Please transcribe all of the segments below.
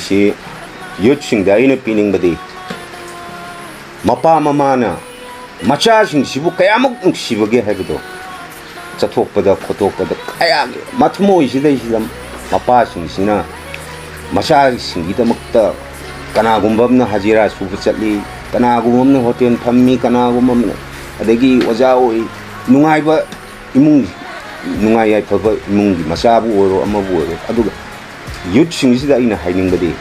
ꯑꯩꯁꯤ ꯌꯨꯠꯁꯤꯡꯗ ꯑꯩꯅ ꯄꯤꯅꯤꯡꯕꯗꯤ ꯃꯄꯥ ꯃꯃꯥꯅ ꯃꯆꯥꯁꯤꯡꯁꯤꯕꯨ ꯀꯌꯥꯃꯨꯛ ꯅꯨꯡꯁꯤꯕꯒꯦ ꯍꯥꯏꯕꯗꯣ ꯆꯠꯊꯣꯛꯄꯗ ꯈꯣꯠꯇꯣꯛꯄꯗ ꯀꯌꯥꯒꯤ ꯃꯊꯃꯣꯏꯁꯤꯗꯩꯁꯤꯗ ꯃꯄꯥꯁꯤꯡꯁꯤꯅ ꯃꯆꯥꯁꯤꯡꯒꯤꯗꯃꯛꯇ ꯀꯅꯥꯒꯨꯝꯕ ꯑꯃꯅ ꯍꯖꯤꯔꯥ ꯁꯨꯕ ꯆꯠꯂꯤ, ꯀꯅꯥꯒꯨꯝꯕ ꯑꯃꯅ ꯍꯣꯇꯦꯜ ꯐꯝꯃꯤ, ꯀꯅꯥꯒꯨꯝꯕ ꯑꯃꯅ ꯑꯗꯒꯤ ꯑꯣꯖꯥ ꯑꯣꯏ, ꯅꯨꯡꯉꯥꯏꯕ ꯏꯃꯨꯡ, ꯅꯨꯡꯉꯥꯏ ꯌꯥꯏꯐꯕ ꯏꯃꯨꯡꯒꯤ ꯃꯆꯥꯕꯨ ꯑꯣꯏꯔꯣ ꯑꯃꯕꯨ ꯑꯣꯏꯔꯣ. ꯑꯗꯨꯒ ꯌꯨꯠꯁꯤꯡꯁꯤꯗ ꯑꯩꯅ ꯍꯥꯏꯅꯤꯡꯕꯗꯤ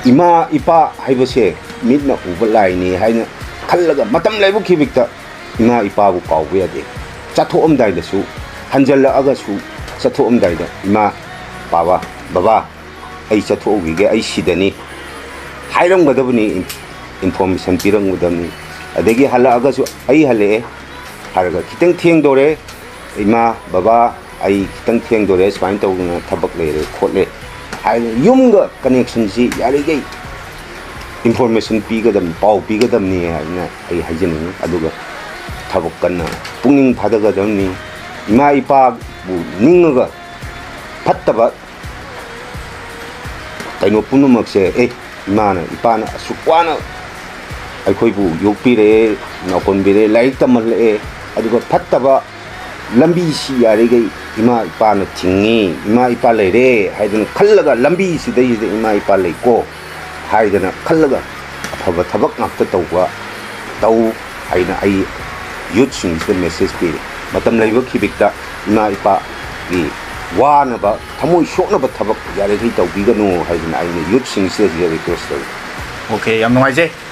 ꯏꯃꯥ ꯏꯄꯥ ꯍꯥꯏꯕꯁꯦ ꯃꯤꯠꯅ ꯎꯕ ꯂꯥꯏꯅꯤ ꯍꯥꯏꯅ ꯈꯜꯂꯒ ꯃꯇꯝ ꯂꯩꯕꯈꯤꯕꯤꯛꯇ ꯏꯃꯥ ꯏꯄꯥꯕꯨ ꯀꯥꯎꯕ ꯌꯥꯗꯦ. ꯆꯠꯊꯣꯛꯑꯝꯗꯥꯏꯗꯁꯨ ꯍꯟꯖꯜꯂꯛꯑꯒꯁꯨ ꯆꯠꯊꯣꯛꯑꯝꯗꯥꯏꯗ ꯏꯃꯥ ꯕꯥꯕꯥ ꯕꯕꯥ ꯑꯩ ꯆꯠꯊꯣꯛꯎꯈꯤꯒꯦ, ꯑꯩ ꯁꯤꯗꯅꯤ ꯍꯥꯏꯔꯝꯒꯗꯕꯅꯤ, ꯏꯟꯐꯣꯔꯃꯦꯁꯟ ꯄꯤꯔꯝꯒꯗꯕꯅꯤ. ꯑꯗꯒꯤ ꯍꯜꯂꯛꯑꯒꯁꯨ ꯑꯩ ꯍꯜꯂꯛꯑꯦ ꯍꯥꯏꯔꯒ ꯈꯤꯇꯪ ꯊꯦꯡꯗꯣꯔꯦ ꯏꯃꯥ ꯕꯕꯥ ꯑꯩ ꯈꯤꯇꯪ ꯊꯦꯡꯗꯣꯔꯦ ꯁꯨꯃꯥꯏꯅ ꯇꯧꯗꯅ ꯊꯕꯛ ꯂꯩꯔꯦ ꯈꯣꯠꯂꯦ ꯍꯥꯏꯗꯅ ꯌꯨꯝꯒ ꯀꯅꯦꯛꯁꯟꯁꯤ ꯌꯥꯔꯤꯈꯩ ꯏꯟꯐꯣꯔꯃꯦꯁꯟ ꯄꯤꯒꯗꯕꯅꯤ, ꯄꯥꯎ ꯄꯤꯒꯗꯕꯅꯤ ꯍꯥꯏꯅ ꯑꯩ ꯍꯥꯏꯖꯅꯤꯡꯉꯤ. ꯑꯗꯨꯒ ꯊꯕꯛ ꯀꯟꯅ ꯄꯨꯛꯅꯤꯡ ꯊꯥꯗꯒꯗꯕꯅꯤ. ꯏꯃꯥ ꯏꯄꯥꯕꯨ ꯅꯤꯡꯉꯒ ꯐꯠꯇꯕ ꯀꯩꯅꯣ ꯄꯨꯝꯅꯃꯛꯁꯦ ꯏꯃꯥꯅ ꯏꯄꯥꯅ ꯑꯁꯨꯛ ꯋꯥꯅ ꯑꯩꯈꯣꯏꯕꯨ ꯌꯣꯛꯄꯤꯔꯛꯑꯦ, ꯅꯧꯍꯟꯕꯤꯔꯛꯑꯦ, ꯂꯥꯏꯔꯤꯛ ꯇꯝꯍꯜꯂꯛꯑꯦ, ꯑꯗꯨꯒ ꯐꯠꯇꯕ ꯂꯝꯕꯤꯁꯤ ꯌꯥꯔꯤꯈꯩ ꯏꯃꯥ ꯏꯄꯥꯅ ꯊꯤꯡꯉꯤ, ꯏꯃా ꯏꯄꯥ ꯂꯩꯔꯦ ꯍꯥꯏꯗꯅ ꯈꯜꯂꯒ ꯂꯝꯕꯤꯁꯤꯗꯩꯁꯤꯗ ꯏꯃꯥ ꯏꯄꯥ ꯂꯩꯀꯣ ꯍꯥꯏꯗꯅ ꯈꯜꯂꯒ ꯑꯐꯕ ꯊꯕꯛ ꯉꯥꯛꯇ ꯇꯧ ꯍꯥꯏꯅ ꯑꯩ ꯌꯨꯠꯁꯤꯡꯁꯤꯗ ꯃꯦꯁꯦꯖ ꯄꯤꯔꯤ. ꯃꯇꯝ ꯂꯩꯕ ꯈꯤꯕꯤꯛꯇ ꯏꯃꯥ ꯏꯄꯥꯒꯤ ꯋꯥꯅꯕ ꯊꯃꯣꯏ ꯁꯣꯛꯅꯕ ꯊꯕꯛ ꯌꯥꯔꯤꯈꯩ ꯇꯧꯕꯤꯒꯅꯨ ꯍꯥꯏꯗꯅ ꯑꯩꯅ ꯌꯨꯠꯁꯤꯡꯁꯤꯗ ꯔꯤꯀ꯭ꯋꯦꯁ ꯇꯧꯏ. 오케이, 양 누ꯉꯥꯏꯖꯩ.